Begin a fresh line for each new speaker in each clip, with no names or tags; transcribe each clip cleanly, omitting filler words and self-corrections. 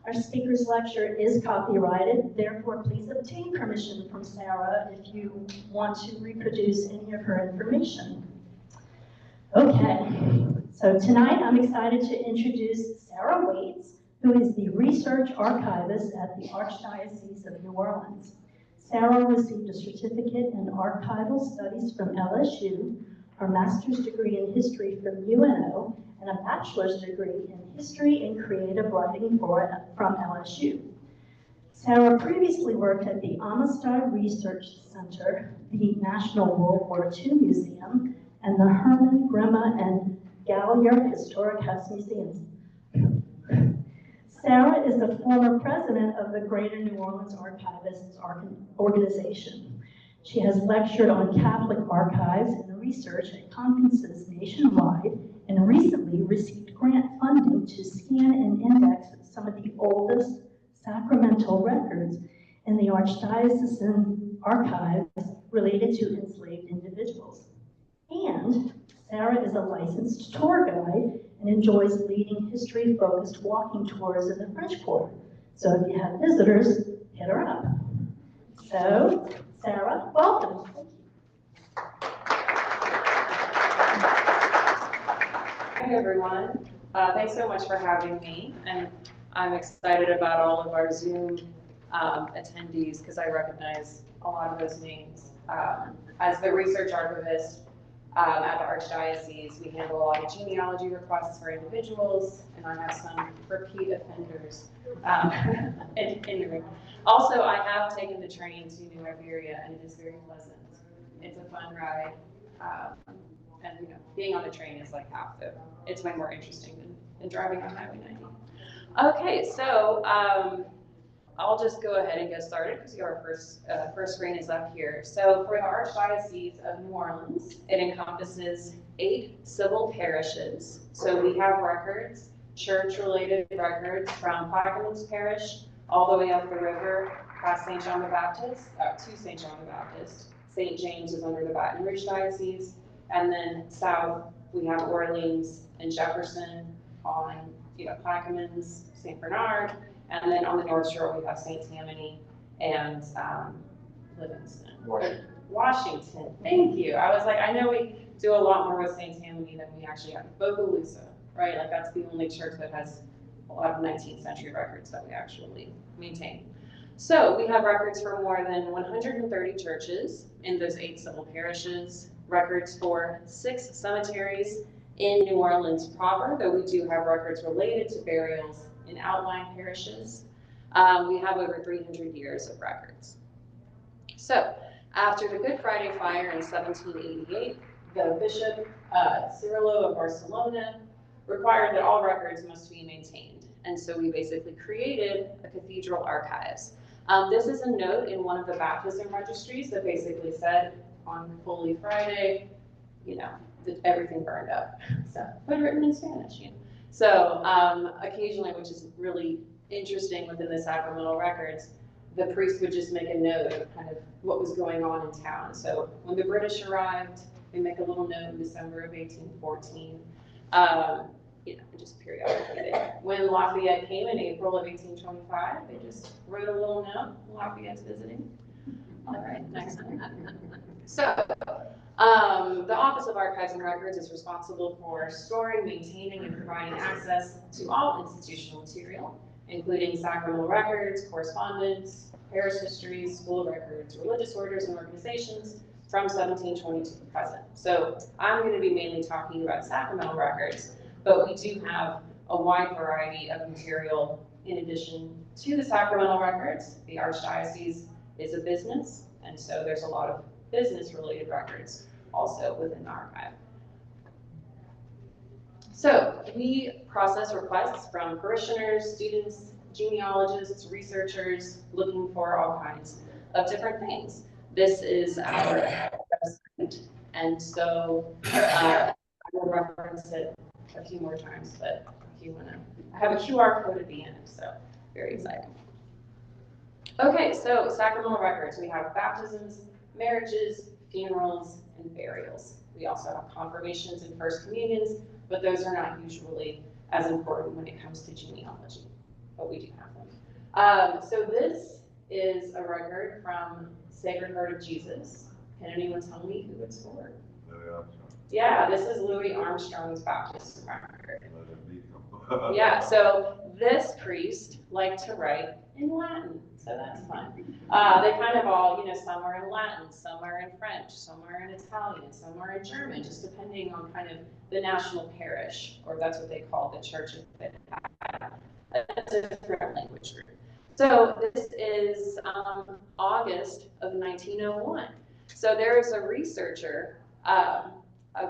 Our speaker's lecture is copyrighted, therefore please obtain permission from Sarah if you want to reproduce any of her information. Okay, so tonight I'm excited to introduce Sarah Waits, who is the research archivist at the Archdiocese of New Orleans. Sarah received a certificate in archival studies from LSU, her master's degree in history from UNO, and a bachelor's degree in history and creative writing from LSU. Sarah previously worked at the Amistad Research Center, the National World War II Museum, and the Herman, Grima, and Gallier Historic House Museums. Sarah is the former president of the Greater New Orleans Archivists Organization. She has lectured on Catholic archives and research at conferences nationwide, and recently received grant funding to scan and index some of the oldest sacramental records in the Archdiocesan Archives related to enslaved individuals. And Sarah is a licensed tour guide and enjoys leading history-focused walking tours in the French Quarter. So if you have visitors, hit her up. So, Sarah, welcome.
Hi everyone. Thanks so much for having me, and I'm excited about all of our Zoom attendees because I recognize a lot of those names. As the research archivist at the Archdiocese, we handle a lot of genealogy requests for individuals, and I have some repeat offenders in the room. Also, I have taken the train to New Iberia, and it is very pleasant. It's a fun ride. And you know, being on the train is like half the, it's way more interesting than driving on Highway 90. Okay, so I'll just go ahead and get started because your first screen is up here. So for the Archdiocese of New Orleans, it encompasses 8 civil parishes. So we have records, church-related records from Plaquemines Parish all the way up the river past St. John the Baptist, to St. John the Baptist. St. James is under the Baton Rouge Diocese. And then south, we have Orleans and Jefferson on, Plaquemines, St. Bernard. And then on the North Shore, we have St. Tammany and Livingston. Washington, thank you. I was like, I know we do a lot more with St. Tammany than we actually have. Bogalusa, right? Like that's the only church that has a lot of 19th century records that we actually maintain. So we have records for more than 130 churches in those 8 civil parishes, records for 6 cemeteries in New Orleans proper, though we do have records related to burials in outlying parishes. We have over 300 years of records. So after the Good Friday fire in 1788, the Bishop Cirillo of Barcelona required that all records must be maintained. And so we basically created a cathedral archives. This is a note in one of the baptism registries that basically said on Holy Friday, that everything burned up. So, but written in Spanish, So occasionally, which is really interesting within the sacramental records, the priest would just make a note of kind of what was going on in town. So when the British arrived, they make a little note in December of 1814. Just periodically. When Lafayette came in April of 1825, they just wrote a little note. Lafayette's visiting. All right, next one. So, the Office of Archives and Records is responsible for storing, maintaining, and providing access to all institutional material, including sacramental records, correspondence, parish histories, school records, religious orders and organizations from 1720 to the present. So I'm going to be mainly talking about sacramental records, but we do have a wide variety of material in addition to the sacramental records. The Archdiocese is a business, and so there's a lot of business-related records also within the archive. So we process requests from parishioners, students, genealogists, researchers, looking for all kinds of different things. This is our website, and so I will reference it a few more times, but if you want to, I have a QR code at the end, so very exciting. Okay, so sacramental records. We have baptisms, marriages, funerals, and burials. We also have confirmations and first communions, but those are not usually as important when it comes to genealogy. but we do have them. So this is a record from Sacred Heart of Jesus. Can anyone tell me who it's for?
Louis Armstrong.
Yeah, this is Louis Armstrong's baptism record. Yeah, so this priest liked to write in Latin, so that's fun. They kind of all, some are in Latin, some are in French, some are in Italian, some are in German, just depending on kind of the national parish, or that's what they call the church that had a different language group. So this is August of 1901. So there is a researcher,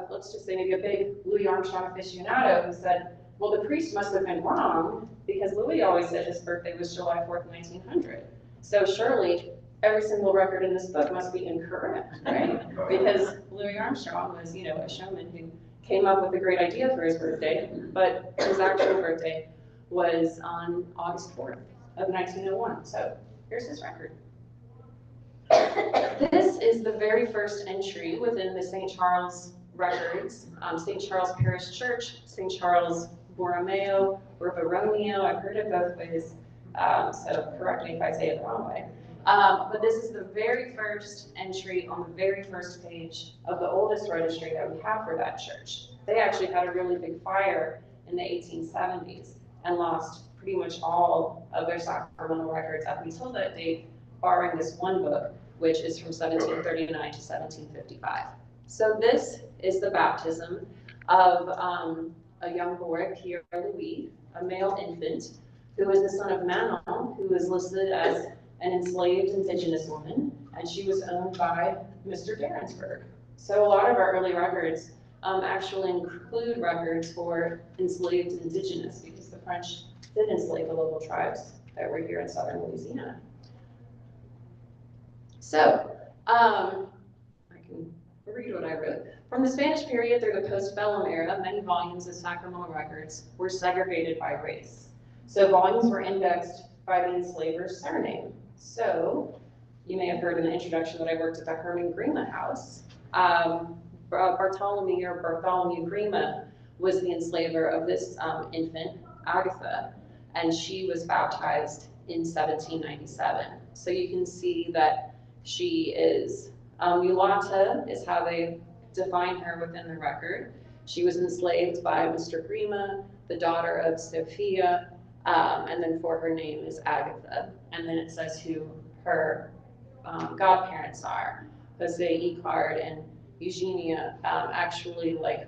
let's just say maybe a big Louis Armstrong aficionado, who said, well, the priest must have been wrong because Louis always said his birthday was July 4th, 1900. So surely every single record in this book must be incorrect, right? Because Louis Armstrong was, a showman who came up with a great idea for his birthday, but his actual birthday was on August 4th of 1901. So here's his record. This is the very first entry within the St. Charles records, St. Charles Parish Church, St. Charles Borromeo, or Borromeo, I've heard it both ways, so correct me if I say it the wrong way. But this is the very first entry on the very first page of the oldest registry that we have for that church. They actually had a really big fire in the 1870s and lost pretty much all of their sacramental records up until that date, barring this one book, which is from 1739 to 1755. So this is the baptism of a young boy, Pierre Louis, a male infant, who is the son of Manon, who is listed as an enslaved indigenous woman, and she was owned by Mr. Derensburg. So a lot of our early records actually include records for enslaved indigenous, because the French did enslave the local tribes that were here in southern Louisiana. So, I can read what I wrote. From the Spanish period through the postbellum era, many volumes of sacramental records were segregated by race. So volumes were indexed by the enslaver's surname. So, you may have heard in the introduction that I worked at the Herman Grima house. Bartholomew Grima was the enslaver of this infant, Agatha, and she was baptized in 1797. So you can see that she is mulata, is how they define her within the record. She was enslaved by Mr. Grima, the daughter of Sophia, and then for her name is Agatha. And then it says who her godparents are. Jose Icard and Eugenia, actually like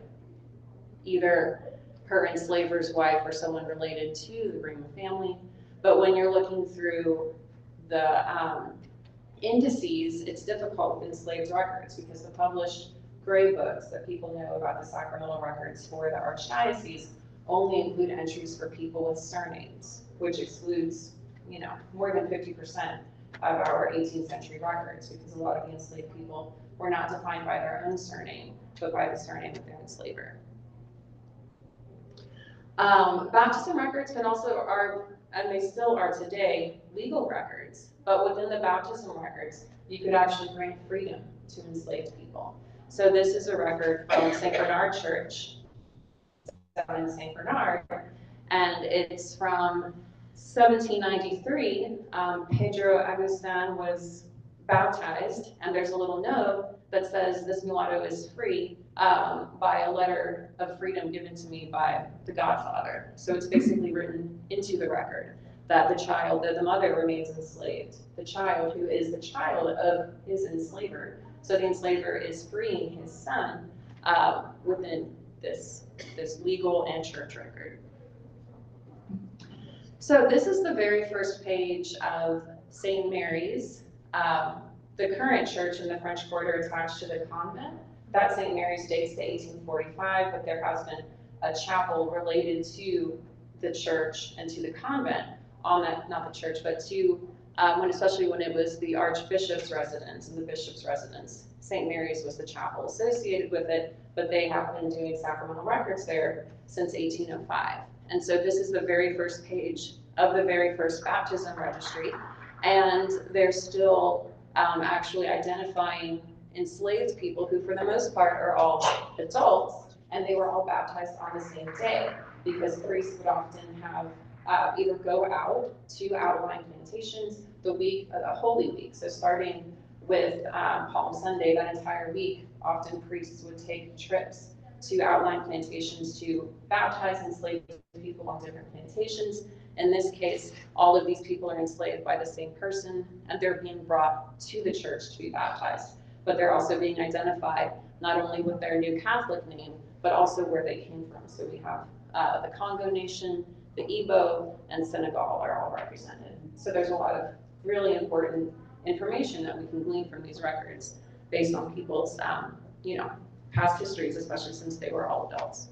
either her enslaver's wife or someone related to the Grima family. But when you're looking through the indices, it's difficult with enslaved records because the published gray books that people know about the sacramental records for the Archdiocese only include entries for people with surnames, which excludes, more than 50% of our 18th century records, because a lot of the enslaved people were not defined by their own surname, but by the surname of their enslaver. Baptism records can also are, and they still are today, legal records, but within the baptism records, you could actually grant freedom to enslaved people. So this is a record from St. Bernard Church in St. Bernard, and it's from 1793. Pedro Agustin was baptized, and there's a little note that says this mulatto is free by a letter of freedom given to me by the Godfather. So it's basically written into the record that the child, that the mother remains enslaved, the child who is the child of his enslaver. So the enslaver is freeing his son within this legal and church record. So this is the very first page of St. Mary's, the current church in the French Quarter attached to the convent. That St. Mary's dates to 1845, but there has been a chapel related to the church and to the convent on that, not the church, but to, especially when it was the Archbishop's residence and the Bishop's residence. St. Mary's was the chapel associated with it, but they have been doing sacramental records there since 1805. And so this is the very first page of the very first baptism registry, and they're still actually identifying enslaved people who for the most part are all adults, and they were all baptized on the same day because priests would often have either go out to outlying plantations the week, a Holy Week. So starting with Palm Sunday, that entire week, often priests would take trips to outlying plantations to baptize enslaved people on different plantations. In this case, all of these people are enslaved by the same person, and they're being brought to the church to be baptized. But they're also being identified not only with their new Catholic name, but also where they came from. So we have the Congo nation, the Igbo, and Senegal are all represented. So there's a lot of really important information that we can glean from these records based on people's, past histories, especially since they were all adults.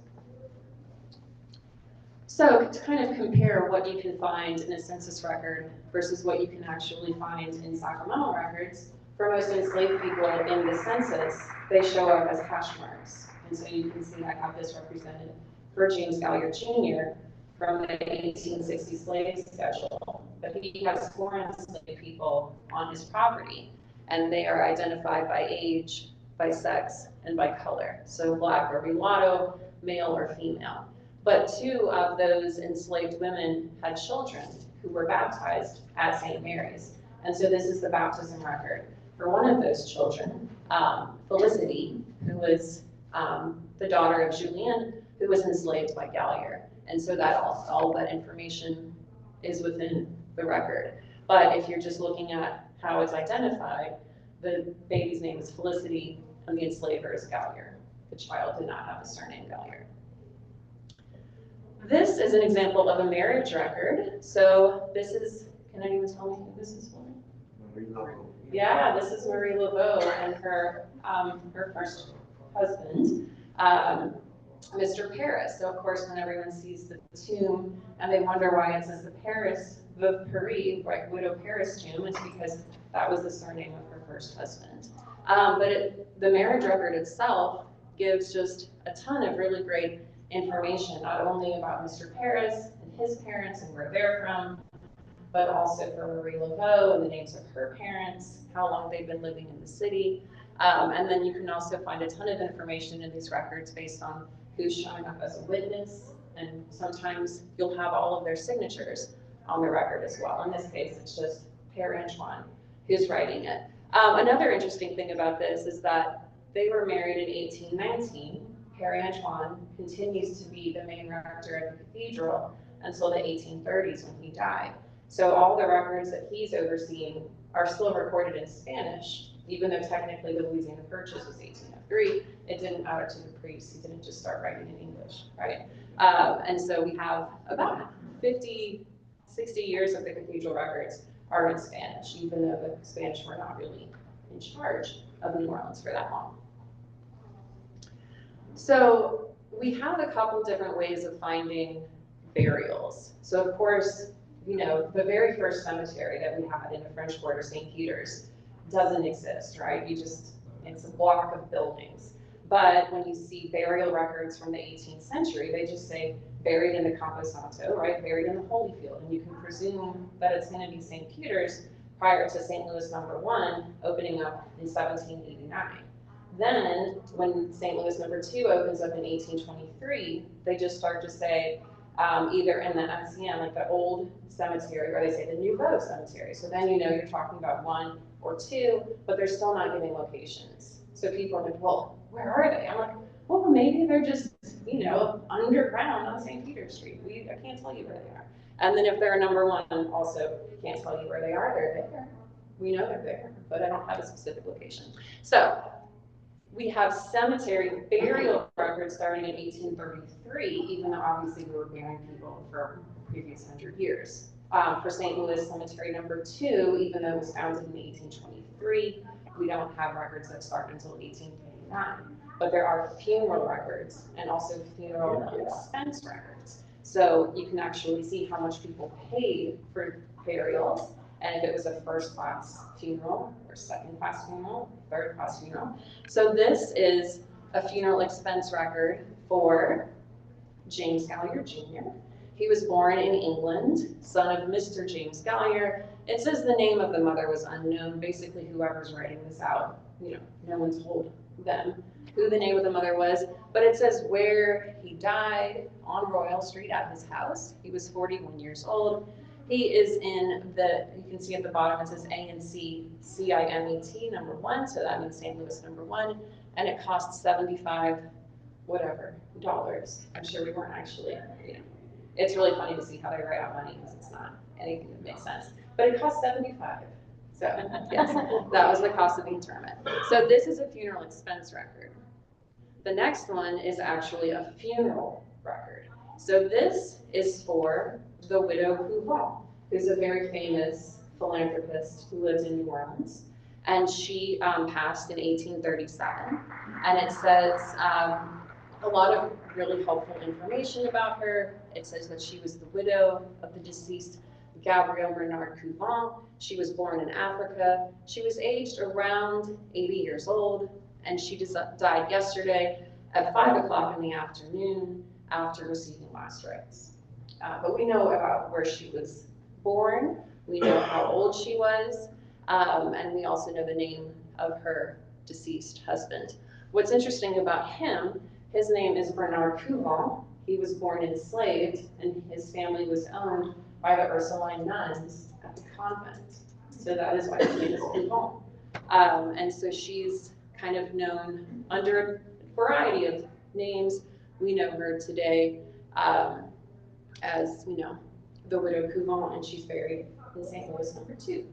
So to kind of compare what you can find in a census record versus what you can actually find in sacramental records, for most enslaved people in the census, they show up as hash marks. And so you can see I have this represented for James Gallier Jr. from the 1860 slave schedule. But he has 4 enslaved people on his property, and they are identified by age, by sex, and by color. So black or mulatto, male or female. But 2 of those enslaved women had children who were baptized at St. Mary's. And so this is the baptism record for one of those children, Felicity, who was the daughter of Julien, who was enslaved by Gallier. And so that all that information is within the record. But if you're just looking at how it's identified, the baby's name is Felicity, and the enslaver is Gallier. The child did not have the surname Gallier. This is an example of a marriage record. So this is, can anyone tell me who this is for? Yeah, this is Marie Laveau and her first husband, Mr. Paris. So of course, when everyone sees the tomb and they wonder why it says the Paris, right, Widow Paris tomb, it's because that was the surname of her first husband. The marriage record itself gives just a ton of really great information, not only about Mr. Paris and his parents and where they're from, but also for Marie Laveau and the names of her parents, how long they've been living in the city. And then you can also find a ton of information in these records based on who's showing up as a witness, and sometimes you'll have all of their signatures on the record as well. In this case, it's just Père Antoine who's writing it. Another interesting thing about this is that they were married in 1819. Père Antoine continues to be the main rector of the cathedral until the 1830s when he died. So all the records that he's overseeing are still recorded in Spanish, even though technically the Louisiana Purchase was 1803, it didn't matter to the priest. He didn't just start writing in English, right? And so we have about 50, 60 years of the cathedral records are in Spanish, even though the Spanish were not really in charge of New Orleans for that long. So we have a couple different ways of finding burials. So of course, the very first cemetery that we had in the French Quarter, St. Peter's, doesn't exist, right? It's a block of buildings. But when you see burial records from the 18th century, they just say buried in the Campo Santo, right? Buried in the Holy Field. And you can presume that it's going to be St. Peter's prior to St. Louis No. 1 opening up in 1789. Then, when St. Louis No. 2 opens up in 1823, they just start to say either in the MCM, like the old cemetery, or they say the Nouveau cemetery. So then you're talking about 1 or 2, but they're still not giving locations. So people are like, well, where are they? I'm like, well, maybe they're just, underground on St. Peter's Street. I can't tell you where they are. And then if they're No. 1, also can't tell you where they are. They're there. We know they're there, but I don't have a specific location. So we have cemetery burial records starting in 1833, even though obviously we were burying people for the previous 100 years. For St. Louis Cemetery No. 2, even though it was founded in 1823, we don't have records that start until 1829. But there are funeral records and also funeral expense records. So you can actually see how much people paid for burials, and if it was a first-class funeral, or second-class funeral, third-class funeral. So this is a funeral expense record for James Gallier Jr. He was born in England, son of Mr. James Gallier. It says the name of the mother was unknown. Basically, whoever's writing this out, no one told them who the name of the mother was, but it says where he died on Royal Street at his house. He was 41 years old. He is in the, you can see at the bottom, it says ANC CIMET #1, so that means St. Louis #1, and it costs 75 whatever dollars. I'm sure we weren't actually, it's really funny to see how they write out money because it's not anything that makes sense, but it costs 75. So yes, that was the cost of the interment. So this is a funeral expense record. The next one is actually a funeral record. So this is for the widow Couvent, who's a very famous philanthropist who lives in New Orleans. And she passed in 1837. And it says a lot of really helpful information about her. It says that she was the widow of the deceased Gabriel Bernard Couvent. She was born in Africa. She was aged around 80 years old, and she just died yesterday at 5 o'clock in the afternoon after receiving last rites. But we know about where she was born. We know how old she was, and we also know the name of her deceased husband. What's interesting about him, his name is Bernard Couvent. He was born enslaved, and his family was owned by the Ursuline nuns at the convent. So that is why his name is Couvent. And so she's kind of known under a variety of names. We know her today as, the widow Couvent, and she's buried in St. Louis #2.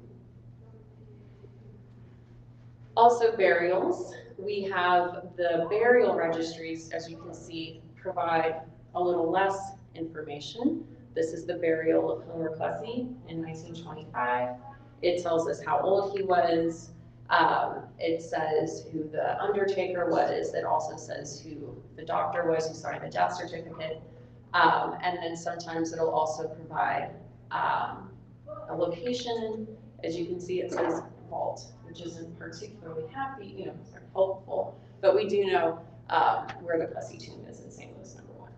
Also burials, we have the burial registries, as you can see, provide a little less information. This is the burial of Homer Plessy in 1925. It tells us how old he was. It says who the undertaker was. It also says who the doctor was who signed the death certificate. And then sometimes it'll also provide a location. As you can see, it says vault, which isn't particularly helpful, but we do know where the Plessy tomb is in St. Louis #1.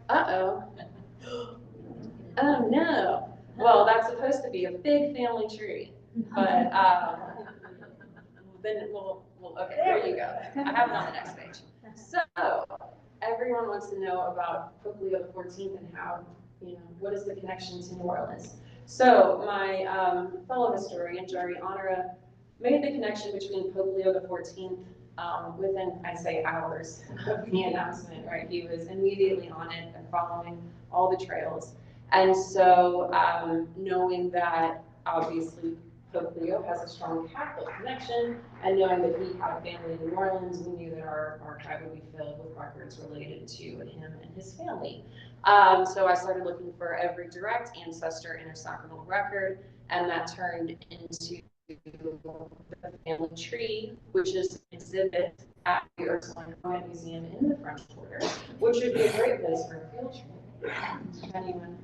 Uh-oh. Oh no. Well, that's supposed to be a big family tree, but then okay, there you go. I have it on the next page. So everyone wants to know about Pope Leo XIV and how, what is the connection to New Orleans? So my fellow historian, Jerry Honora, made the connection between Pope Leo XIV within, I'd say, hours of the announcement, right? He was immediately on it and following all the trails. And so knowing that obviously Pope Leo has a strong Catholic connection, and knowing that he had family in New Orleans, we knew that our archive would be filled with records related to him and his family. So I started looking for every direct ancestor in a sacramental record, and that turned into the family tree, which is an exhibit at the Ursuline Museum in the French Quarter, which would be a great place for a field trip. If anyone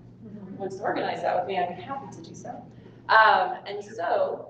wants to organize that with me, I'd be happy to do so. And so,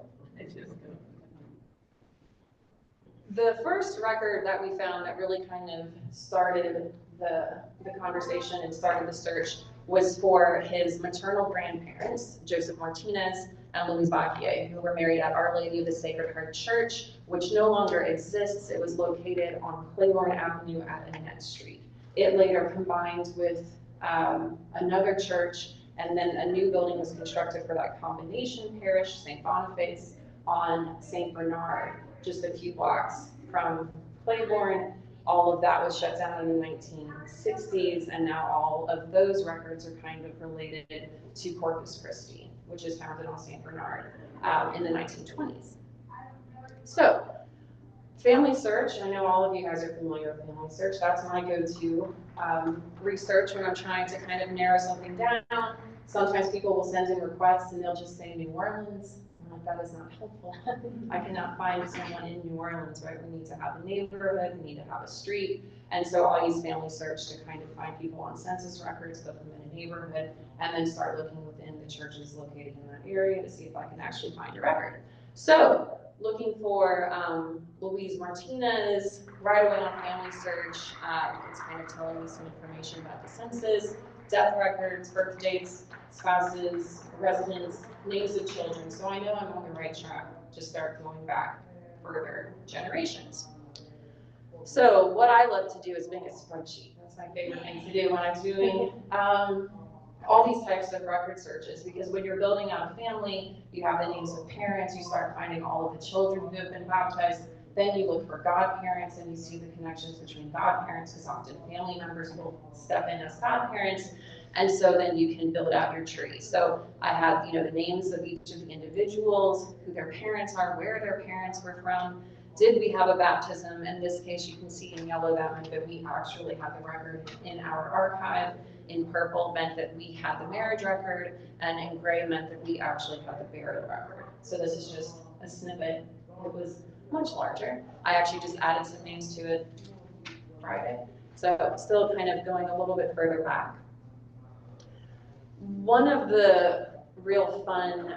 the first record that we found that really kind of started the conversation and started the search was for his maternal grandparents, Joseph Martinez and Louise Bacquier, who were married at Our Lady of the Sacred Heart Church, which no longer exists. It was located on Claiborne Avenue at Annette Street. It later combined with another church, and then a new building was constructed for that combination parish, St. Boniface, on St. Bernard, just a few blocks from Claiborne. All of that was shut down in the 1960s, and now all of those records are kind of related to Corpus Christi, which is founded on St. Bernard in the 1920s. So, family search, I know all of you guys are familiar with family search. That's my go-to research when I'm trying to kind of narrow something down. Sometimes people will send in requests and they'll just say New Orleans. I'm like, that is not helpful. I cannot find someone in New Orleans, right? We need to have a neighborhood, we need to have a street. And so I'll use family search to kind of find people on census records, put them in a neighborhood, and then start looking within the churches located in that area to see if I can actually find a record. So, looking for Louise Martinez, right away on family search, it's kind of telling me some information about the census, death records, birth dates, spouses, residents, names of children. So I know I'm on the right track to start going back further generations. So what I love to do is make a spreadsheet. That's my favorite thing to do when I'm doing all these types of record searches, because when you're building out a family, you have the names of parents, you start finding all of the children who have been baptized, then you look for godparents and you see the connections between godparents, because often family members will step in as godparents, and so then you can build out your tree. So I had, the names of each of the individuals, who their parents are, where their parents were from. Did we have a baptism? In this case, you can see in yellow that meant that we actually had the record in our archive. In purple meant that we had the marriage record, and in gray meant that we actually had the burial record. So this is just a snippet. It was much larger. I actually just added some names to it Friday. So still kind of going a little bit further back. One of the real fun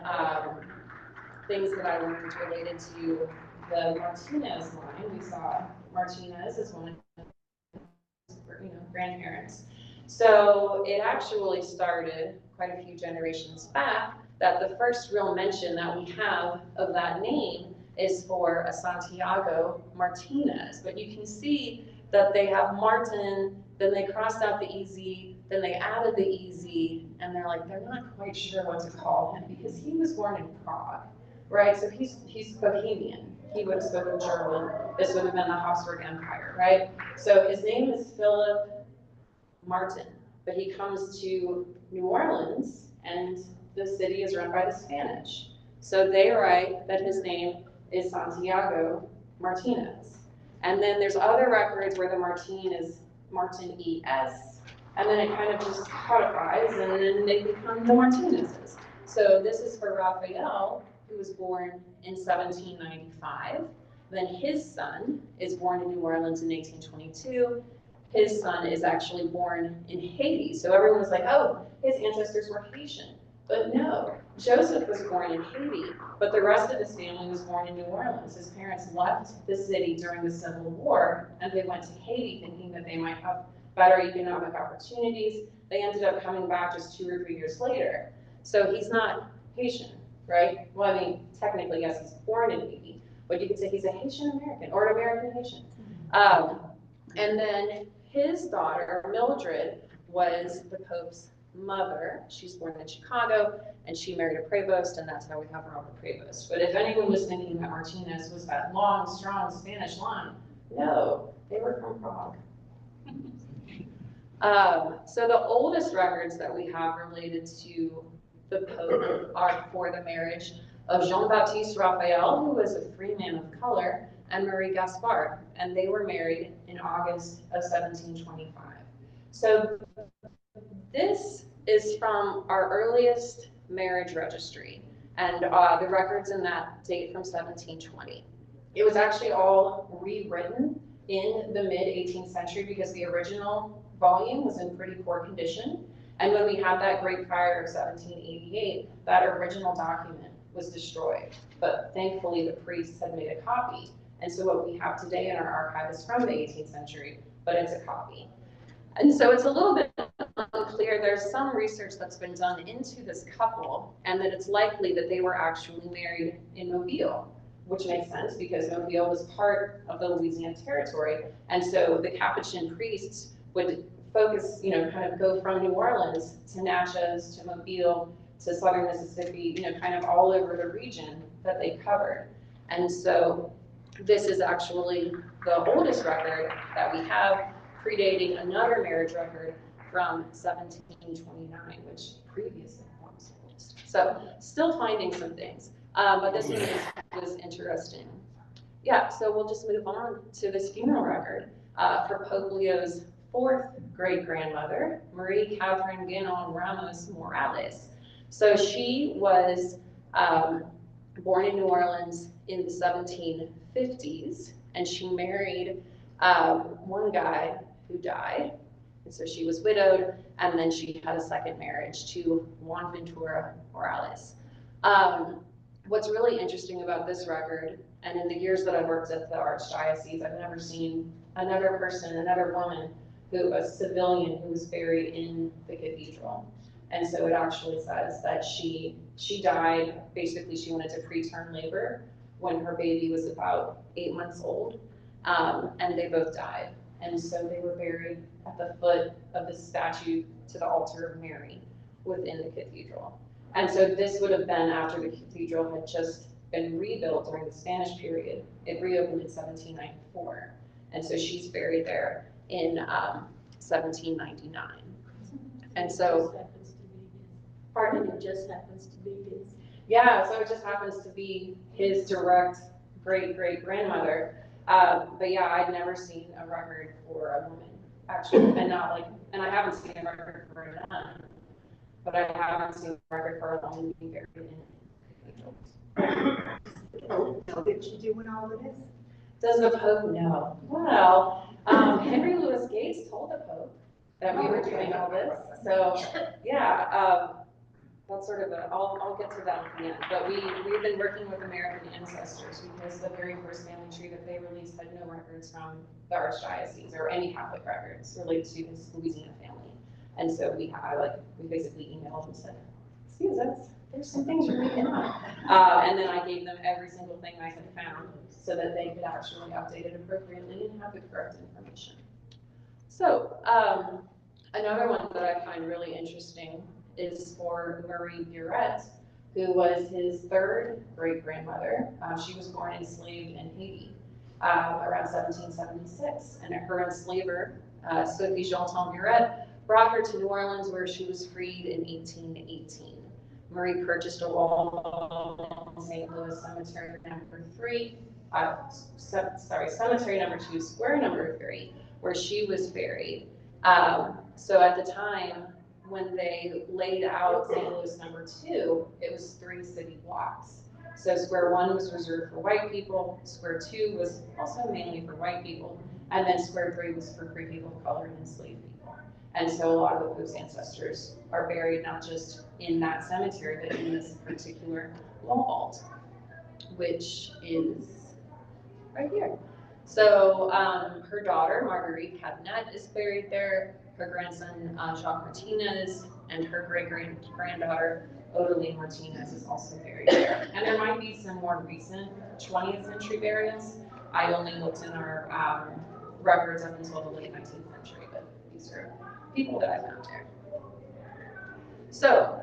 things that I learned related to the Martinez line, we saw Martinez as one of grandparents. So it actually started quite a few generations back that the first real mention that we have of that name is for a Santiago Martinez. But you can see that they have Martin, then they crossed out the EZ, then they added the EZ, and they're not quite sure what to call him because he was born in Prague, right? So he's Bohemian. He would have spoken German. This would have been the Habsburg Empire, right? So his name is Philip Martin, but he comes to New Orleans and the city is run by the Spanish. So they write that his name is Santiago Martinez. And then there's other records where the Martin is Martin ES, and then it kind of just codifies and then they become the Martinezes. So this is for Raphael, who was born in 1795. Then his son is born in New Orleans in 1822. His son is actually born in Haiti. So everyone was like, oh, his ancestors were Haitian. But no, Joseph was born in Haiti, but the rest of his family was born in New Orleans. His parents left the city during the Civil War, and they went to Haiti thinking that they might have better economic opportunities. They ended up coming back just 2 or 3 years later. So he's not Haitian, right? Well, I mean, technically, yes, he's born in Haiti, but you could say he's a Haitian American or an American Haitian. And then his daughter, Mildred, was the Pope's mother. She's born in Chicago, and she married a Prevost, and that's how we have Robert Prevost. But if anyone was thinking that Martinez was that long, strong Spanish line, no, they were from Prague. So the oldest records that we have related to the Pope are for the marriage of Jean-Baptiste Raphael, who was a free man of color, and Marie Gaspard, and they were married in August of 1725. So this is from our earliest marriage registry, and the records in that date from 1720. It was actually all rewritten in the mid-18th century because the original volume was in pretty poor condition, and when we had that Great Fire of 1788, that original document was destroyed, but thankfully the priests had made a copy. And so what we have today in our archive is from the 18th century, but it's a copy. And so it's a little bit unclear. There's some research that's been done into this couple, and that it's likely that they were actually married in Mobile, which makes sense because Mobile was part of the Louisiana territory. And so the Capuchin priests would focus, kind of go from New Orleans to Natchez, to Mobile, to southern Mississippi, kind of all over the region that they covered. And so this is actually the oldest record that we have, predating another marriage record from 1729, which previously was old. So still finding some things, but this one was interesting. Yeah, so we'll just move on to this funeral record for Pope Leo's 4th great-grandmother, Marie Catherine Guénon Ramos Morales. So she was born in New Orleans in the 1750s, and she married one guy who died, and so she was widowed, and then she had a second marriage to Juan Ventura Morales. What's really interesting about this record, and in the years that I've worked at the Archdiocese, I've never seen another person, another woman, a civilian who was buried in the cathedral. And so it actually says that she died, basically she went into preterm labor when her baby was about 8 months old, and they both died. And so they were buried at the foot of the statue to the altar of Mary within the cathedral. And so this would have been after the cathedral had just been rebuilt during the Spanish period. It reopened in 1794. And so she's buried there in 1799. And so, pardon?
It just happens to be his.
Yeah, so it just happens to be his direct great-great-grandmother. But yeah, I'd never seen a record for a woman, actually, and I haven't seen a record for a nun, but I haven't seen a record for a woman being buried in cathedrals.
Did she do all of this?
Does the Pope know? Well, Henry Louis Gates told the Pope that we were doing all this. So yeah, that's sort of I'll get to that at the end. But we've been working with American Ancestors because the very first family tree that they released had no records from the Archdiocese or any Catholic records related to his Louisiana family. And so we basically emailed and said, "See, there's some things you're leaving out." And then I gave them every single thing I had found so that they could actually update it appropriately and have the correct information. So another one that I find really interesting is for Marie Burette, who was his third great-grandmother. She was born enslaved in Haiti around 1776, and her enslaver, Sophie Janton Burette, brought her to New Orleans where she was freed in 1818. Marie purchased a wall in St. Louis Cemetery number 3, cemetery number 2, square number 3, where she was buried. So at the time, when they laid out St. Louis number 2, it was 3 city blocks. So square 1 was reserved for white people, square 2 was also mainly for white people, and then square 3 was for free people of color and enslaved people. And so a lot of the Pope's ancestors are buried not just in that cemetery, but in this particular wall vault, which is right here. So her daughter, Marguerite Cabinet, is buried there. Her grandson, Jacques Martinez, and her great-granddaughter, Odalie Martinez, is also buried there. And there might be some more recent 20th century burials. I only looked in our records up until the late 19th century, but these are people that I found there. So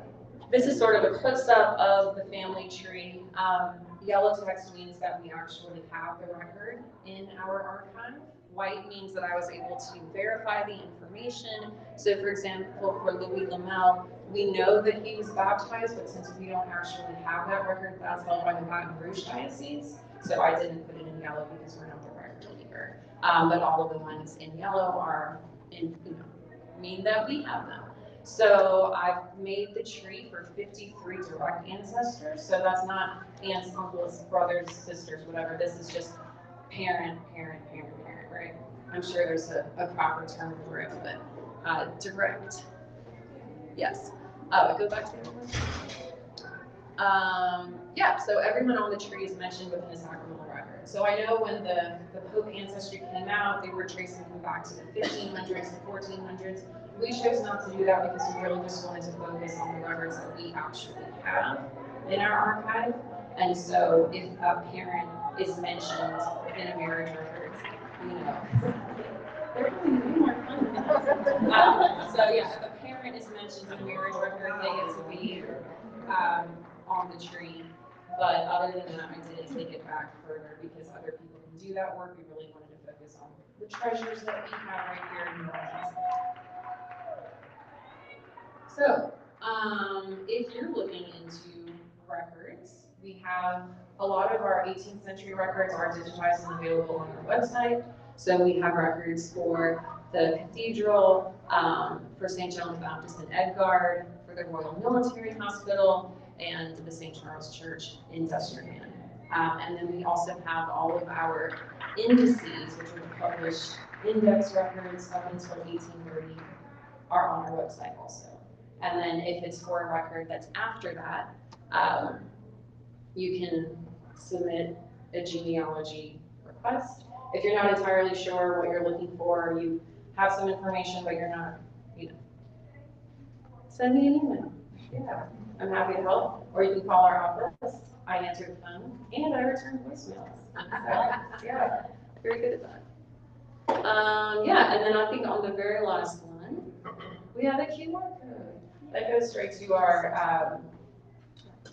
this is sort of a close-up of the family tree. Yellow text means that we actually have the record in our archive. White means that I was able to verify the information. So for example, for Louis Lamel, we know that he was baptized, but since we don't actually have that record, that's held by the Baton Rouge Diocese. So I didn't put it in yellow because we're not the record keeper. But all of the ones in yellow are mean that we have them. So I've made the tree for 53 direct ancestors. So that's not aunts, uncles, brothers, sisters, whatever. This is just parent, right? I'm sure there's a proper term for it, but direct. Yes. Go back to the other one. Yeah, so everyone on the tree is mentioned within the sacramental record. So I know when the Pope ancestry came out, they were tracing them back to the 1500s, the 1400s. We chose not to do that because we really just wanted to focus on the records that we actually have in our archive. And so if a parent is mentioned in a marriage record, they're doing way more fun than us. So yeah, if a parent is mentioned in a marriage record, they get to be on the tree. But other than that, I didn't take it back further because other people can do that work. We really wanted to focus on the treasures that we have right here in New Orleans. So, if you're looking into records, we have a lot of our 18th century records are digitized and available on our website. So we have records for the cathedral, for St. John the Baptist in Edgard, for the Royal Military Hospital, and the St. Charles Church in Destrehan. And then we also have all of our indices, which are the published index records up until 1830, are on our website also. And then if it's for a record that's after that, you can submit a genealogy request. If you're not entirely sure what you're looking for, you have some information, but you're not, send me an email. Yeah, I'm happy to help. Or you can call our office I answer the phone, and I return voicemails. So, yeah, very good at that. Yeah, and then I think on the very last one, we have a QR code that goes straight to our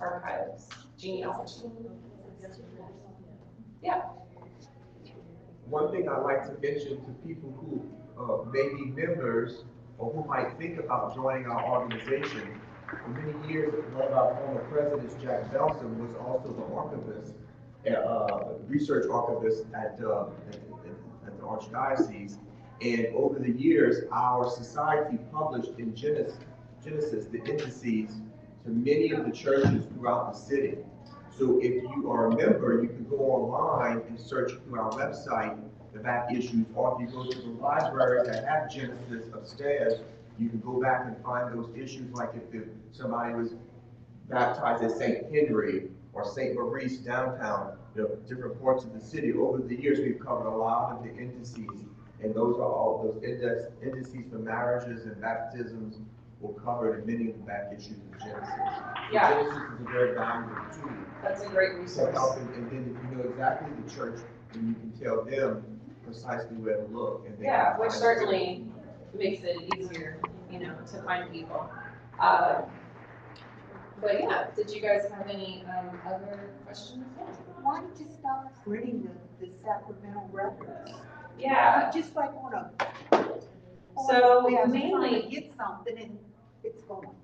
archives, genealogy. Yeah.
One thing I'd like to mention to people who may be members or who might think about joining our organization, for many years, one of our former presidents, Jack Belson, was also the archivist, research archivist at the Archdiocese. And over the years, our society published in Genesis the indices to many of the churches throughout the city. So if you are a member, you can go online and search through our website the back issues, or if you go to the library that have Genesis upstairs, you can go back and find those issues, like if somebody was baptized at St. Henry or St. Maurice downtown, different parts of the city. Over the years, we've covered a lot of the indices, and those are all those indices for marriages and baptisms were covered in many of the back issues of Genesis.
Yeah.
Genesis is a very valuable tool.
That's a great resource.
And then if you know exactly the church, then you can tell them precisely where to look. And
yeah, which certainly makes it easier, to find people. But yeah, did you guys have any other questions? Yeah.
Why did you stop printing the sacramental records?
Yeah.
Just like on a.
So
mainly get something and it's gone.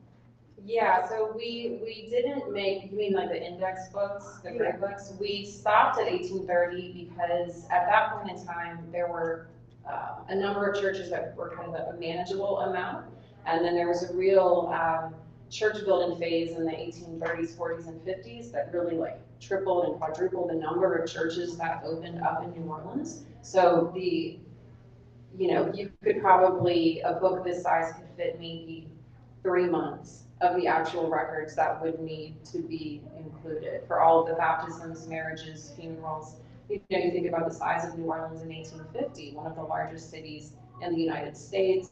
Yeah, so we didn't make, you mean like the index books, the grade books? We stopped at 1830 because at that point in time, there were a number of churches that were kind of a manageable amount. And then there was a real church building phase in the 1830s, 40s, and 50s that really like tripled and quadrupled the number of churches that opened up in New Orleans. So you could probably, a book this size could fit maybe 3 months of the actual records that would need to be included for all of the baptisms, marriages, funerals. You think about the size of New Orleans in 1850, one of the largest cities in the United States,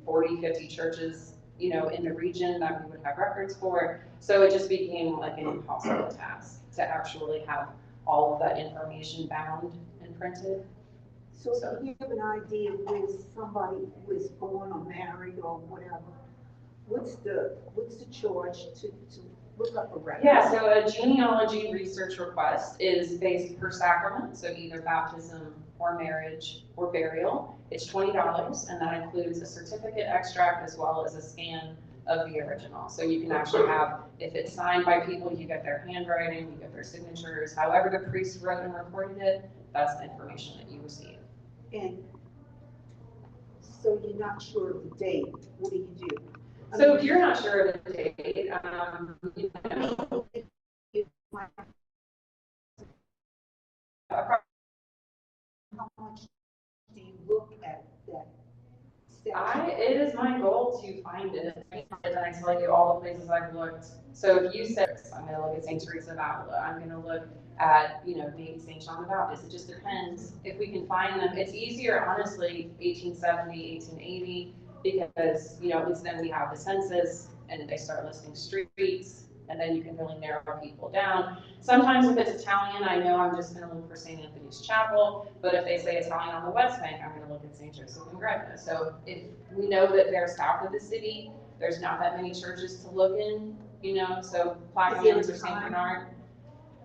40, 50 churches, in the region that we would have records for. So it just became like an impossible task to actually have all of that information bound and printed.
So do you have an idea when somebody was born or married or whatever, what's the charge to look up a record?
Yeah, so a genealogy research request is based per sacrament, so either baptism or marriage or burial. It's $20, and that includes a certificate extract as well as a scan of the original. So you can actually have, if it's signed by people, you get their handwriting, you get their signatures, however the priest wrote and recorded it, that's the information that you receive.
And so you're not sure of the date, what do you do?
So if you're not sure of the date,
how much do you look at that?
It is my goal to find it, and I tell you all the places I've looked. So if you said, I'm going to look at St. Teresa of Avila, I'm going to look at, maybe St. John the Baptist. It just depends if we can find them. It's easier, honestly, 1870, 1880, because, at least then we have the census, and they start listing streets, and then you can really narrow people down. Sometimes if it's Italian, I know I'm just going to look for St. Anthony's Chapel, but if they say Italian on the West Bank, I'm going to look at St. Joseph and Greta. So if we know that they're south of the city, there's not that many churches to look in, so Plaquemines or St. Bernard.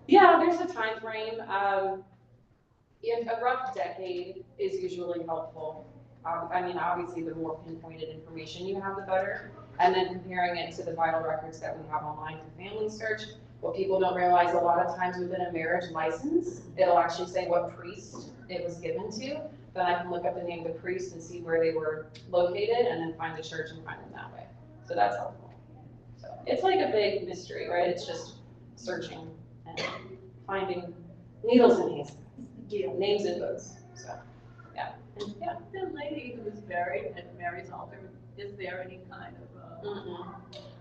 Yeah, there's a time frame. If a rough decade is usually helpful. Obviously, the more pinpointed information you have, the better. And then comparing it to the vital records that we have online through Family Search, what people don't realize, a lot of times within a marriage license, it'll actually say what priest it was given to. Then I can look up the name of the priest and see where they were located, and then find the church and find them that way. So that's helpful. So it's like a big mystery, right? It's just searching and finding needles in haystacks. Yeah, names in books. So yeah. And, yeah.
The lady who was buried at Mary's altar, is there any kind of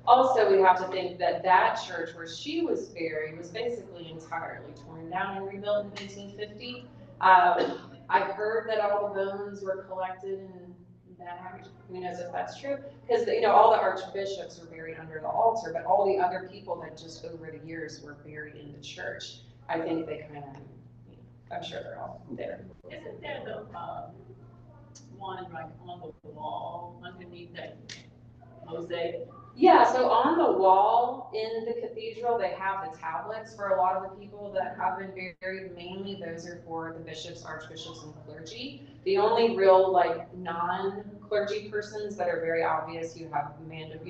Also, we have to think that that church where she was buried was basically entirely torn down and rebuilt in 1950. I've heard that all the bones were collected and
buried?
Who knows if that's true? Because, all the archbishops were buried under the altar, but all the other people that just over the years were buried in the church, I think they kind of, I'm sure they're all there.
Isn't there the, one like on the wall underneath that mosaic?
Yeah, so on the wall in the cathedral, they have the tablets for a lot of the people that have been buried. Mainly those are for the bishops, archbishops, and clergy. The only real non-clergy persons that are very obvious, you have Maria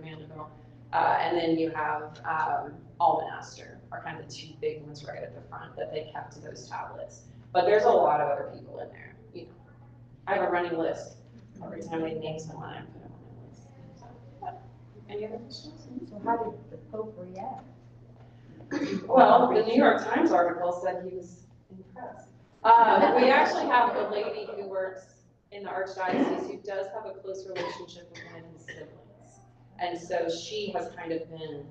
Mandeville, and then you have Almonaster are kind of the two big ones right at the front that they kept to those tablets. But there's a lot of other people in there. I have a running list. Every time they name someone, I put them on my list. So, any other questions?
So how did the Pope react?
Well, the New York Times article said he was impressed. We actually have a lady who works in the Archdiocese who does have a close relationship with one of his siblings. And so she has kind of been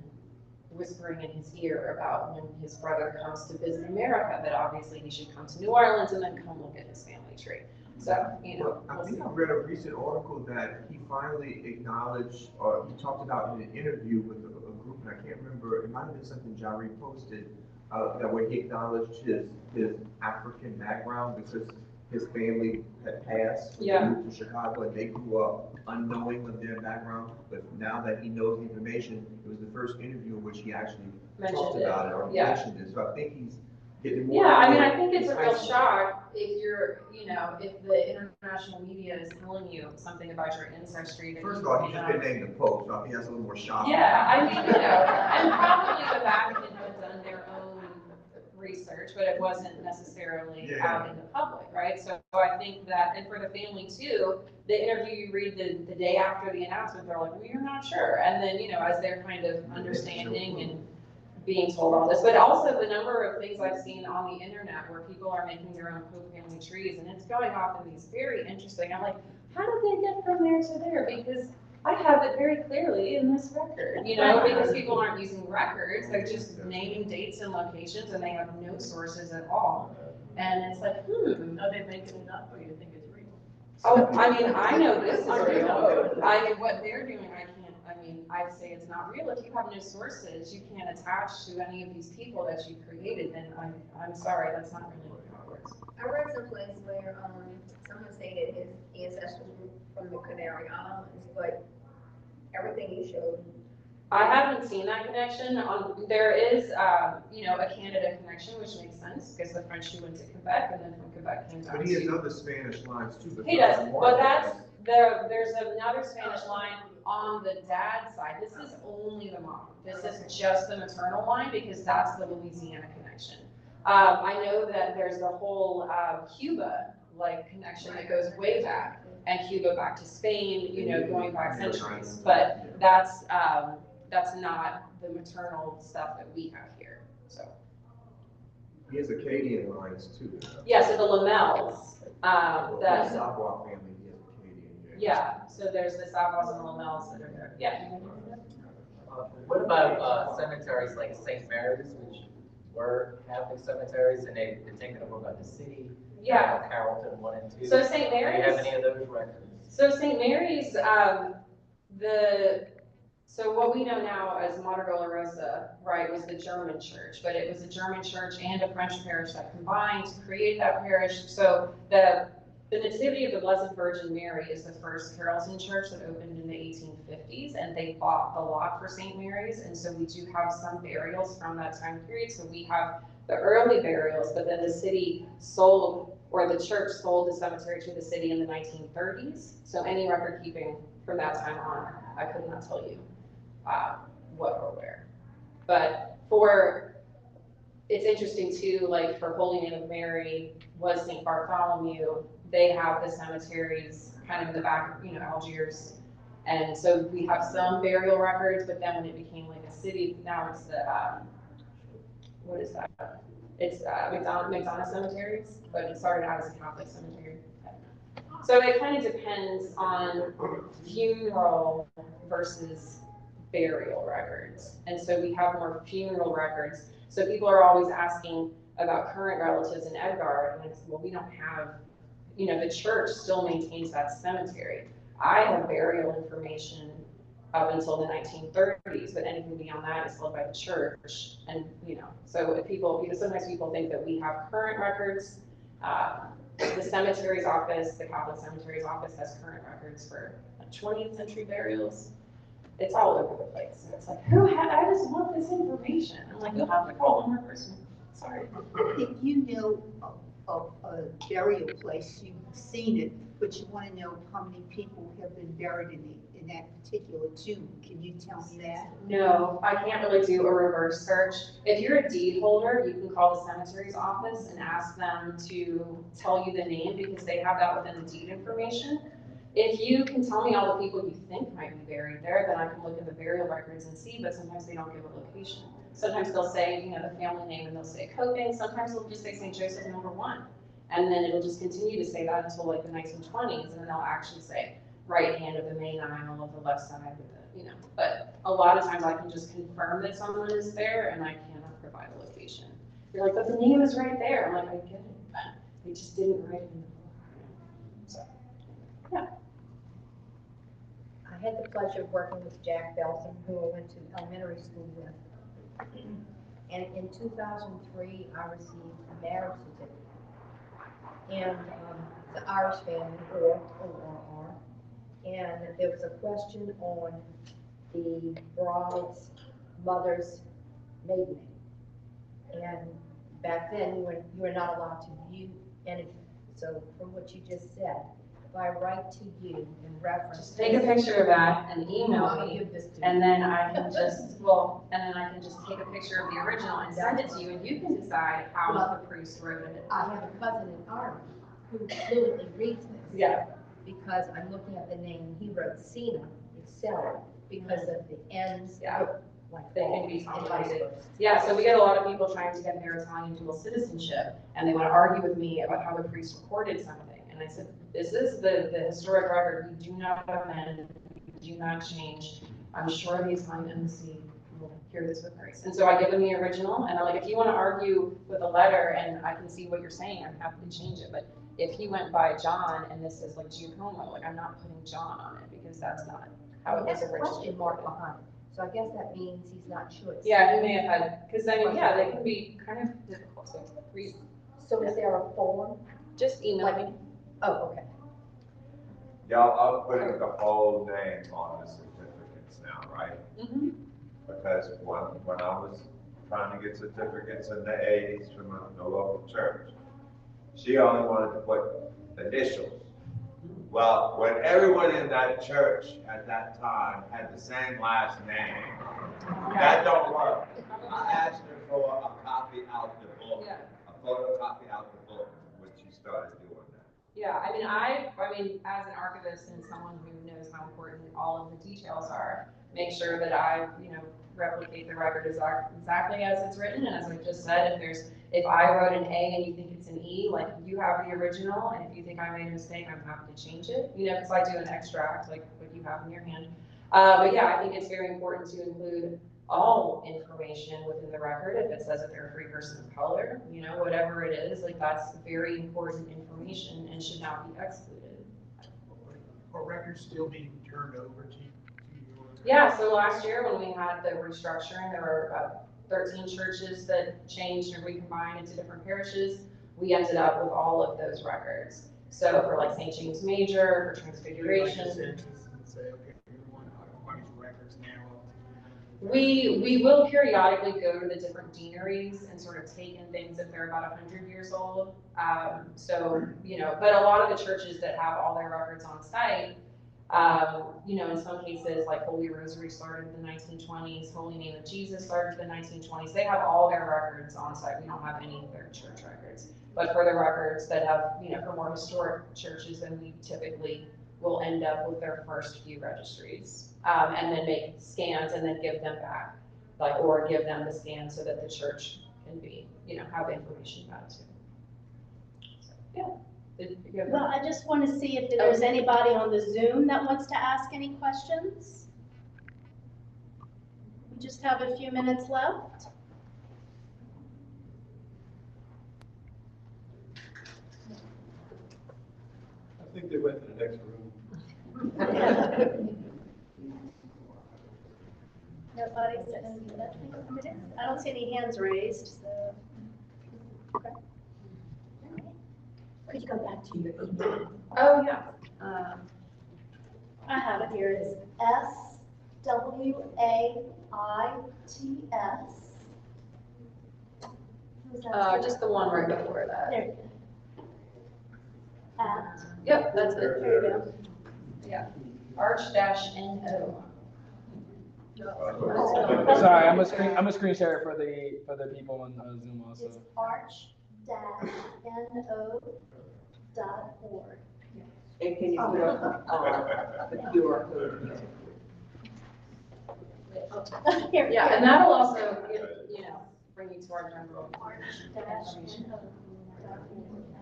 whispering in his ear about when his brother comes to visit America, that obviously he should come to New Orleans and then come look at his family tree. So,
Well, I think I read a recent article that he finally acknowledged, or he talked about in an interview with a group, and I can't remember, it might have been something Jari posted, that where he acknowledged his African background because his family had passed,
Yeah.
moved to Chicago, and they grew up unknowing of their background. But now that he knows the information, it was the first interview in which he actually talked about it or mentioned it. So I think he's getting more.
Yeah, I mean, I think it's a real shock if you're, if the international media is telling you something about your ancestry.
First of all, he's just been named the Pope, so I think that's a little more shocking.
Yeah, I mean, and probably the Vatican had done their own research, but it wasn't necessarily out in the public, right? So I think that, and for the family too, the interview you read the day after the announcement, they're like, well, you're not sure. And then, as they're kind of understanding and being told all this, but also the number of things I've seen on the internet where people are making their own Pope family trees, and it's going off in these very interesting, I'm like, how did they get from there to there? Because I have it very clearly in this record, because people aren't using records, they're just naming dates and locations, and they have no sources at all. And it's like,
Are they making it up, or you think it's real?
Oh, I mean, I know this is real. What they're doing, I'd say it's not real. If you have no sources, you can't attach to any of these people that you created, then I'm sorry, that's not really how it works.
I read someplace where someone stated his ancestors were from the Canary Islands, but everything you showed.
I haven't seen that connection. There is, a Canada connection, which makes sense because the French who went to Quebec, and then from Quebec came down.
But he has other Spanish lines too.
He does, but there's another Spanish line on the dad's side. This is only the mom. This is just the maternal line because that's the Louisiana connection. I know that there's the whole Cuba connection that goes way back, and Cuba back to Spain, going back centuries. But that's not the maternal stuff that we have here. So.
He has Acadian lines too.
Yeah, so the Lamels.
The Savoy family, he has Acadian.
Yeah, so there's the Savoys and the Lamels that are there. Yeah.
What about cemeteries like St. Mary's, which were Catholic cemeteries, and they've been taken over by the city?
Yeah.
Carrollton 1 and 2.
So St. Mary's.
Do you have any of those records?
So St. Mary's, so what we know now as Mater Dolorosa, right, was the German church, but it was a German church and a French parish that combined to create that parish. So the Nativity of the Blessed Virgin Mary is the first Carrollton church that opened in the 1850s, and they bought the lot for St. Mary's, and so we do have some burials from that time period. So we have the early burials, but then the city sold, or the church sold the cemetery to the city in the 1930s. So any record keeping from that time on, I could not tell you what or where. But it's interesting too, for Holy Name of Mary was St. Bartholomew. They have the cemeteries kind of in the back of, Algiers. And so we have some burial records, but then when it became a city, now it's the, what is that? It's McDonough cemeteries, but it started out as a Catholic cemetery. So it kind of depends on funeral versus burial records. And so we have more funeral records. So people are always asking about current relatives in Edgar, and it's, well, we don't have, the church still maintains that cemetery. I have burial information up until the 1930s, but anything beyond that is held by the church. And, so if people, sometimes people think that we have current records. The cemetery's office, the Catholic Cemetery's office has current records for 20th century burials. It's all over the place. And it's like, I just want this information. I'm like, you'll have to call one more person. Sorry.
If you know of a burial place, you've seen it, but you want to know how many people have been buried in that particular tomb. Can you tell me that?
No, I can't really do a reverse search. If you're a deed holder, you can call the cemetery's office and ask them to tell you the name because they have that within the deed information. If you can tell me all the people you think might be buried there, then I can look at the burial records and see, but sometimes they don't give a location. Sometimes they'll say, the family name and they'll say Coping. Sometimes they'll just say St. Joseph #1. And then it'll just continue to say that until like the 1920s, and then they'll actually say right hand of the main aisle of the left side of the, But a lot of times I can just confirm that someone is there and I cannot provide a location. You're like, but the name is right there. I'm like, I get it, but they just didn't write it in the book. So, yeah.
I had the pleasure of working with Jack Belton, who I went to elementary school with. And in 2003, I received a marriage certificate. And the Irish family, ORR, and there was a question on the bride's mother's maiden name. And back then, you were not allowed to view anything. So from what you just said, if I write to you in reference.
Just take a picture of that and email
I'll
me,
give this to you.
and then I can just, take a picture of the original and send it to you, and you can decide how the priest wrote it.
I have a cousin in Ireland who fluently reads this.
Yeah.
Because I'm looking at the name, he wrote Cena, it's Sarah, because of the ends.
Yeah.
Like
They can be complicated. Yeah, so we get a lot of people trying to get their Italian dual citizenship, and they want to argue with me about how the priest recorded something. And I said, this is the historic record. We do not amend, we do not change. I'm sure the Italian embassy will hear this with grace. And so I give them the original, and I'm like, if you want to argue with a letter and I can see what you're saying, I'm happy to change it. But if he went by John and this is like Giacomo, like I'm not putting John on it because that's not how it was
There's a
originally.
question mark behind it, so I guess that means he's not sure.
Yeah, he may have had, because they can be kind of difficult to read.
So is there a form?
Just email me.
Oh, okay.
Y'all are putting the whole name on the certificates now, right?
Mm-hmm.
Because when I was trying to get certificates in the 80s from the local church, she only wanted to put initials. Well, when everyone in that church at that time had the same last name, that don't work. I asked her for a copy out the book, a photocopy out the book when she started doing that.
Yeah, I mean, as an archivist and someone who knows how important all of the details are, make sure that I, replicate the record exactly as it's written. And as I just said, if I wrote an A and you think it's an E, like you have the original, and if you think I made a mistake, I'm happy to change it. Because I do an extract, like what you have in your hand. But yeah, I think it's very important to include all information within the record. If it says that they're a free person of color, whatever it is, like that's very important information and should not be excluded.
Are records still being turned over to your?
Yeah, so last year when we had the restructuring, there were 13 churches that changed and recombined into different parishes. We ended up with all of those records. So for like St. James Major, for Transfiguration.
Say, okay, everybody's records now.
We will periodically go to the different deaneries and sort of take in things if they're about 100 years old. But a lot of the churches that have all their records on site, in some cases, like Holy Rosary started in the 1920s, Holy Name of Jesus started in the 1920s. They have all their records on site. We don't have any of their church records. But for the records that have, for more historic churches, then we typically will end up with their first few registries, and then make scans and then give them back, or give them the scan so that the church can be, have information about it too. So, yeah.
Well, I just want to see if there's anybody on the Zoom that wants to ask any questions. We just have a few minutes left.
think they went to the next room.
Nobody says nothing. I don't see any hands raised, so. Okay. Could you go back to your email?
Oh, yeah.
I have it here. It's SWAITS. Who's that?
Just the one right before that.
There you go. At.
Yep, that's it.
There you go.
Yeah. Arch-NO.
Sorry, I'm a screen share for the people on Zoom also.
It's arch-no.org.
And can you put up, the QR code?
Here,
Yeah, and that'll also, bring you to our general.
Arch-no.org.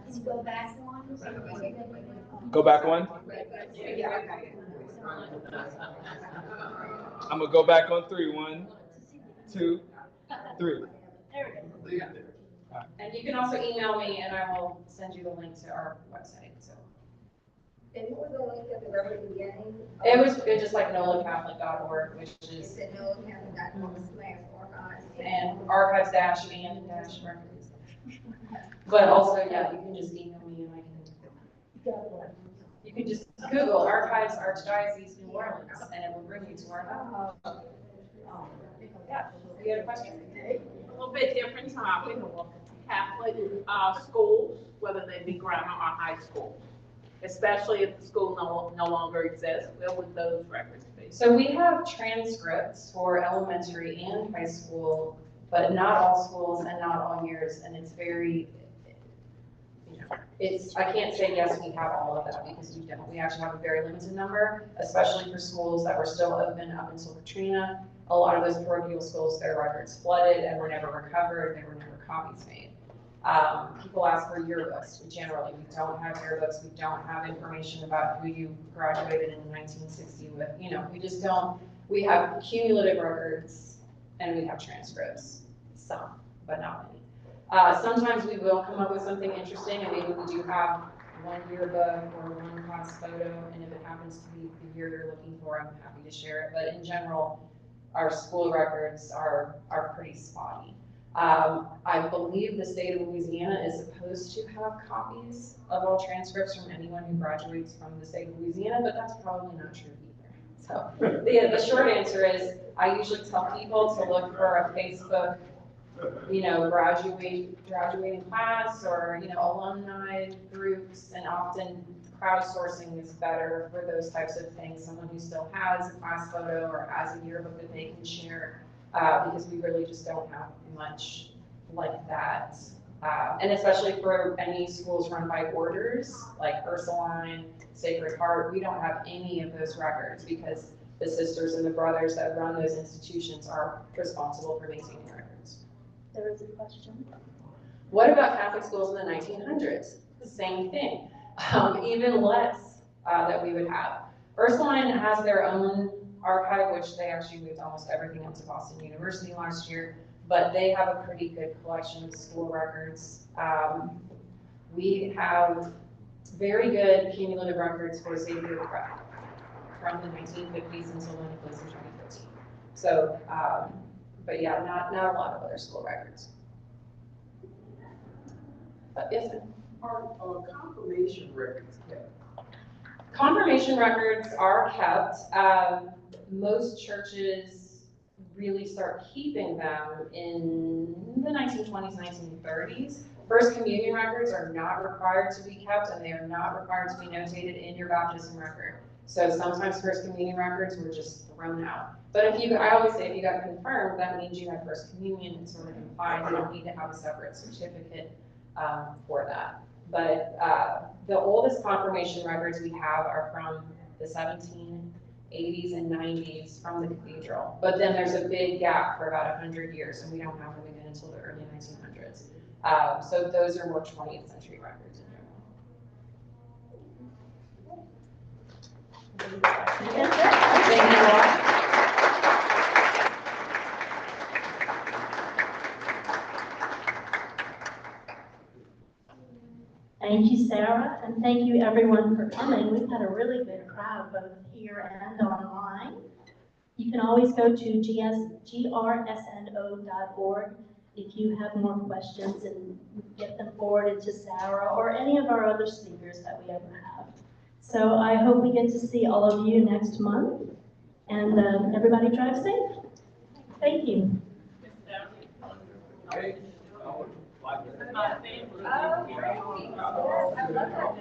Can you go back one?
Go back one. I'm gonna go back on 3. 1, 2, 3.
There we go.
And you can also email me and I will send you the link to our website, so.
And what was the link at the very beginning?
It's just like nolacatholic.org, which
It's
is,
at NOLACatholic.com/archives.
and archives dash and dash records. But also, yeah, you can just email me and I can. You can just Google Archives Archdiocese New Orleans and it will bring you to our hub. Yeah, you had a question?
A little bit different topic. Catholic schools, whether they be grammar or high school, especially if the school no longer exists, where would those records be?
So we have transcripts for elementary and high school, but not all schools and not all years, and it's very, I can't say yes, we have all of that because we don't. We actually have a very limited number, especially for schools that were still open up until Katrina. A lot of those parochial schools, their records flooded and were never recovered. There were never copies made. People ask for yearbooks. We don't have yearbooks. We don't have information about who you graduated in 1960 with. We just don't. We have cumulative records and we have transcripts. Some, but not many. Sometimes we will come up with something interesting and maybe we do have one yearbook or one class photo, and if it happens to be the year you're looking for, I'm happy to share it. But in general, our school records are pretty spotty. I believe the state of Louisiana is supposed to have copies of all transcripts from anyone who graduates from the state of Louisiana, but that's probably not true either. So the short answer is I usually tell people to look for a Facebook, graduating class or, alumni groups, and often crowdsourcing is better for those types of things. Someone who still has a class photo or has a yearbook that they can share, because we really just don't have much like that. And especially for any schools run by orders, like Ursuline, Sacred Heart, we don't have any of those records because the sisters and the brothers that run those institutions are responsible for maintaining records.
There is a question.
What about Catholic schools in the 1900s? Same thing, even less that we would have. Ursuline has their own archive, which they actually moved almost everything up to Boston University last year, but they have a pretty good collection of school records. We have very good cumulative records for Xavier Prep from the 1950s until when it closed in 2013. So, but yeah, not a lot of other school records. But yes, ma'am.
Are confirmation records kept?
Confirmation records are kept. Most churches really start keeping them in the 1920s, 1930s. First communion records are not required to be kept, and they are not required to be notated in your baptism record. So sometimes first communion records were just thrown out. But I always say if you got confirmed, that means you had first communion. It's sort of implied. You don't need to have a separate certificate for that. But the oldest confirmation records we have are from the 1780s and 90s from the cathedral. But then there's a big gap for about 100 years, and we don't have them again until the early 1900s. So those are more 20th century records in general. Thank you all.
Thank you, Sarah, and thank you everyone for coming. We've had a really good crowd both here and online. You can always go to grsno.org if you have more questions and get them forwarded to Sarah or any of our other speakers that we ever have. So I hope we get to see all of you next month, and everybody drive safe. Thank you.
I love that.